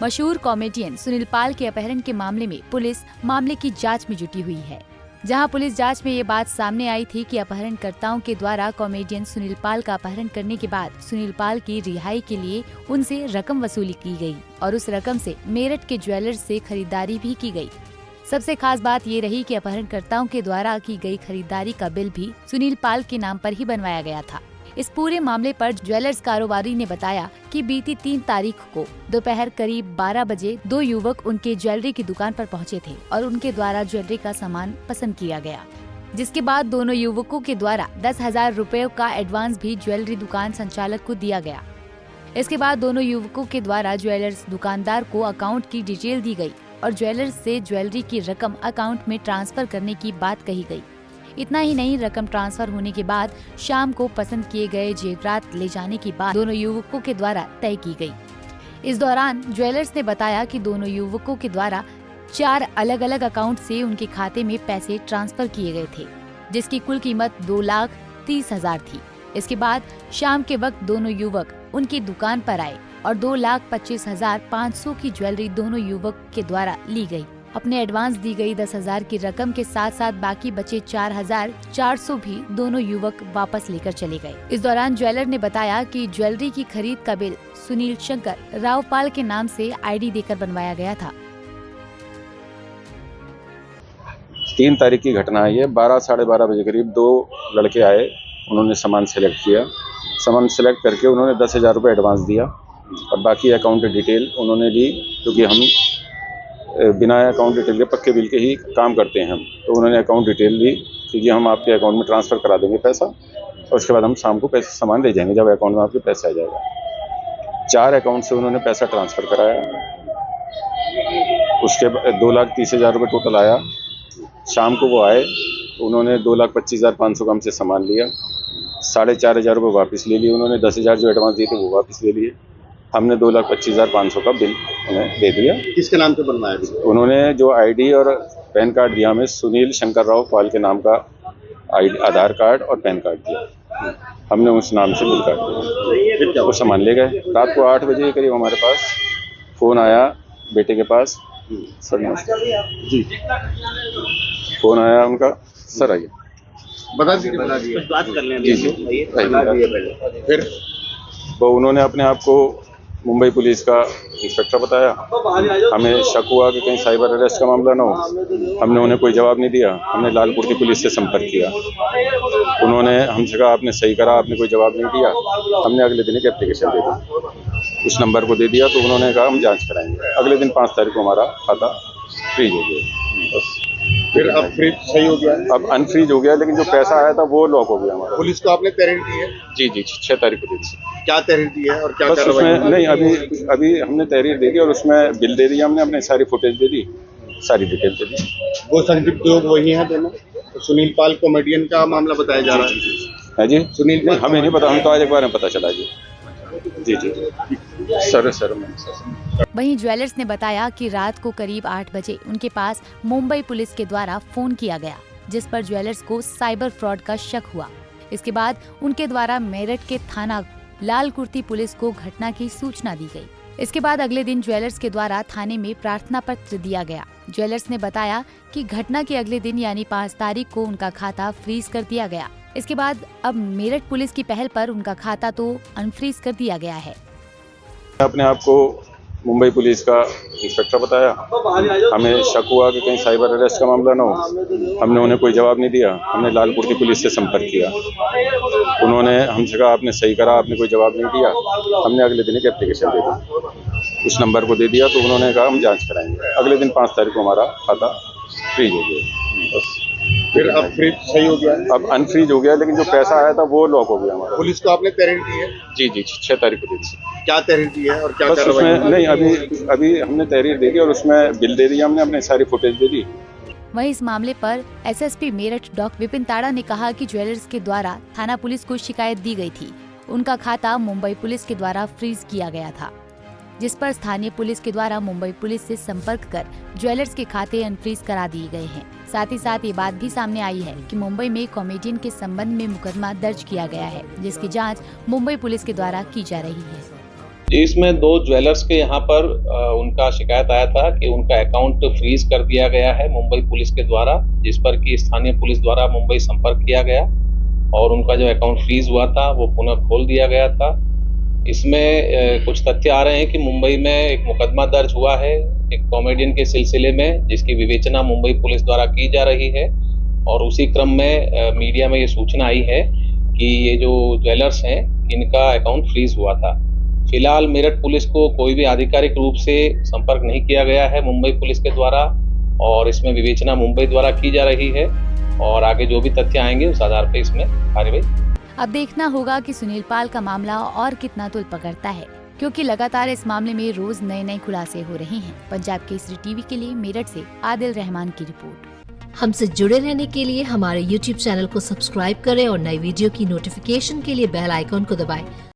मशहूर कॉमेडियन सुनील पाल के अपहरण के मामले में पुलिस मामले की जांच में जुटी हुई है। जहां पुलिस जांच में ये बात सामने आई थी कि अपहरणकर्ताओं के द्वारा कॉमेडियन सुनील पाल का अपहरण करने के बाद सुनील पाल की रिहाई के लिए उनसे रकम वसूली की गई और उस रकम से मेरठ के ज्वेलर्स से खरीदारी भी की गई। सबसे खास बात ये रही कि अपहरणकर्ताओं के द्वारा की गई खरीदारी का बिल भी सुनील पाल के नाम पर ही बनवाया गया था। इस पूरे मामले पर ज्वेलर्स कारोबारी ने बताया कि बीती 3 तारीख को दोपहर करीब 12 बजे 2 युवक उनके ज्वेलरी की दुकान पर पहुंचे थे और उनके द्वारा ज्वेलरी का सामान पसंद किया गया, जिसके बाद दोनों युवकों के द्वारा 10,000 रुपए का एडवांस भी ज्वेलरी दुकान संचालक को दिया गया। इसके बाद दोनों युवकों के द्वारा ज्वेलर्स दुकानदार को अकाउंट की डिटेल दी गई और ज्वेलर्स से ज्वेलरी की रकम अकाउंट में ट्रांसफर करने की बात कही गई। इतना ही नहीं, रकम ट्रांसफर होने के बाद शाम को पसंद किए गए जेवरात ले जाने की बात दोनों युवकों के द्वारा तय की गई। इस दौरान ज्वेलर्स ने बताया कि दोनों युवकों के द्वारा 4 अलग-अलग अकाउंट से उनके खाते में पैसे ट्रांसफर किए गए थे, जिसकी कुल कीमत 2,30,000 थी। इसके बाद शाम के वक्त दोनों युवक उनकी दुकान पर आए और 2,25,500 की ज्वेलरी दोनों युवक के द्वारा ली गई। अपने एडवांस दी गई 10,000 की रकम के साथ साथ बाकी बचे 4,400 भी दोनों युवक वापस लेकर चले गए। इस दौरान ज्वेलर ने बताया कि ज्वेलरी की खरीद का बिल सुनील शंकर रावपाल के नाम से आईडी देकर बनवाया गया था। 3 तारीख की घटना है ये। 12 साढ़े 12 बजे करीब 2 लड़के आए, उन्होंने सामान सेलेक्ट किया। सामान सेलेक्ट करके उन्होंने 10,000 रुपये एडवांस दिया और बाकी अकाउंट डिटेल उन्होंने ली, क्योंकि हम बिना अकाउंट डिटेल के पक्के बिल के ही काम करते हैं हम। तो उन्होंने अकाउंट डिटेल ली, क्योंकि हम आपके अकाउंट में ट्रांसफ़र करा देंगे पैसा और उसके बाद हम शाम को पैसे सामान ले जाएंगे जब अकाउंट में आपके पैसा आ जाएगा। 4 अकाउंट से उन्होंने पैसा ट्रांसफ़र कराया। उसके 2,30,000 रुपये टोटल आया। शाम को वो आए तो उन्होंने 2,25,500 का हमसे सामान लिया। 4,500 रुपये वापस ले लिए उन्होंने। 10,000 जो एडवांस दिए थे वो वापस ले लिए। हमने 2,25,500 का बिल उन्हें दे दिया। किसके नाम पे बनवाया? उन्होंने जो आईडी और पैन कार्ड दिया हमें, सुनील शंकर राव पाल के नाम का आधार कार्ड और पैन कार्ड दिया। हमने उस नाम से बिल काट दिया। वो सामान ले गए। रात को 8 बजे करीब हमारे पास फ़ोन आया बेटे के पास। सर जी, फ़ोन आया उनका, सर आइए बता दीजिए। बात कर लें। जी फिर वो उन्होंने अपने आप को मुंबई पुलिस का इंस्पेक्टर बताया। हमें शक हुआ कि कहीं साइबर अरेस्ट का मामला ना हो। हमने उन्हें कोई जवाब नहीं दिया। हमने लालपुर की पुलिस से संपर्क किया। उन्होंने हमसे कहा आपने सही करा, आपने कोई जवाब नहीं दिया। हमने अगले दिन एक एप्लीकेशन दे दी, उस नंबर को दे दिया। तो उन्होंने कहा हम जांच कराएंगे। अगले दिन 5 तारीख को हमारा खाता फ्रीज हो गया। बस फिर अब फ्रीज सही हो गया? अब अनफ्रीज हो गया, लेकिन जो पैसा आया था वो लॉक हो गया हमारा। पुलिस को आपने तहरीर दी है? जी 6 तारीख को दे दी। क्या तहरीर दी है और क्या बस उसमें नहीं, अभी हमने तहरीर दे दी और उसमें बिल दे दिया हमने, अपने सारी फुटेज दे दी, सारी डिटेल दे दी। वो संदिग्ध लोग वही हैं दोनों? तो सुनील पाल कॉमेडियन का मामला बताया जा रहा है जी। सुनील नहीं, हमें नहीं पता, हमें तो आज एक बार में पता चला जी। जी सर। वहीं ज्वेलर्स ने बताया कि रात को करीब 8 बजे उनके पास मुंबई पुलिस के द्वारा फोन किया गया, जिस पर ज्वेलर्स को साइबर फ्रॉड का शक हुआ। इसके बाद उनके द्वारा मेरठ के थाना लाल कुर्ती पुलिस को घटना की सूचना दी गई। इसके बाद अगले दिन ज्वेलर्स के द्वारा थाने में प्रार्थना पत्र दिया गया। ज्वेलर्स ने बताया कि घटना के अगले दिन यानी 5 तारीख को उनका खाता फ्रीज कर दिया गया। इसके बाद अब मेरठ पुलिस की पहल पर उनका खाता तो अनफ्रीज कर दिया गया है। अपने आप को मुंबई पुलिस का इंस्पेक्टर बताया। हमें शक हुआ कि कहीं साइबर अरेस्ट का मामला ना हो। हमने उन्हें कोई जवाब नहीं दिया। हमने लालपुर की पुलिस से संपर्क किया। उन्होंने हमसे कहा आपने सही करा, आपने कोई जवाब नहीं दिया। हमने अगले दिन एक एप्लीकेशन दे दी, उस नंबर को दे दिया। तो उन्होंने कहा हम जांच कराएंगे। अगले दिन 5 तारीख को हमारा खाता फ्रीज हो गया। बस फिर अब फ्रीज सही हो गया? अब अनफ्रीज हो गया, लेकिन जो पैसा आया था वो लॉक हो गया हमारा। पुलिस को आपने तहरीर दी है? जी 6 तारीख को दे दी। क्या तहरीर दी है और क्या बस उसमें नहीं, अभी हमने तहरीर दे दी और उसमें बिल दे दिया हमने, अपने सारी फुटेज दे दी। वहीं इस मामले पर एसएसपी मेरठ डॉ. विपिन ताड़ा ने कहा कि ज्वेलर्स के द्वारा थाना पुलिस को शिकायत दी गई थी। उनका खाता मुंबई पुलिस के द्वारा फ्रीज किया गया था, जिस पर स्थानीय पुलिस के द्वारा मुंबई पुलिस से संपर्क कर ज्वेलर्स के खाते अनफ्रीज करा दिए गए हैं। साथ ही साथ ये बात भी सामने आई है कि मुंबई में कॉमेडियन के संबंध में मुकदमा दर्ज किया गया है, जिसकी जांच मुंबई पुलिस के द्वारा की जा रही है। इसमें दो ज्वेलर्स के यहाँ पर उनका शिकायत आया था कि उनका अकाउंट फ्रीज कर दिया गया है मुंबई पुलिस के द्वारा, जिस पर कि स्थानीय पुलिस द्वारा मुंबई संपर्क किया गया और उनका जो अकाउंट फ्रीज हुआ था वो पुनः खोल दिया गया था। इसमें कुछ तथ्य आ रहे हैं कि मुंबई में एक मुकदमा दर्ज हुआ है एक कॉमेडियन के सिलसिले में, जिसकी विवेचना मुंबई पुलिस द्वारा की जा रही है और उसी क्रम में मीडिया में ये सूचना आई है कि ये जो ज्वेलर्स हैं इनका अकाउंट फ्रीज हुआ था। फिलहाल मेरठ पुलिस को कोई भी आधिकारिक रूप से संपर्क नहीं किया गया है मुंबई पुलिस के द्वारा और इसमें विवेचना मुंबई द्वारा की जा रही है और आगे जो भी तथ्य आएंगे उस आधार पर इसमें कार्यवाही। अब देखना होगा कि सुनील पाल का मामला और कितना तुल पकड़ता है, क्योंकि लगातार इस मामले में रोज नए खुलासे हो रहे हैं। पंजाब केसरी टीवी के लिए मेरठ से आदिल रहमान की रिपोर्ट। हमसे जुड़े रहने के लिए हमारे YouTube चैनल को सब्सक्राइब करें और नई वीडियो की नोटिफिकेशन के लिए बेल आइकॉन को दबाएं।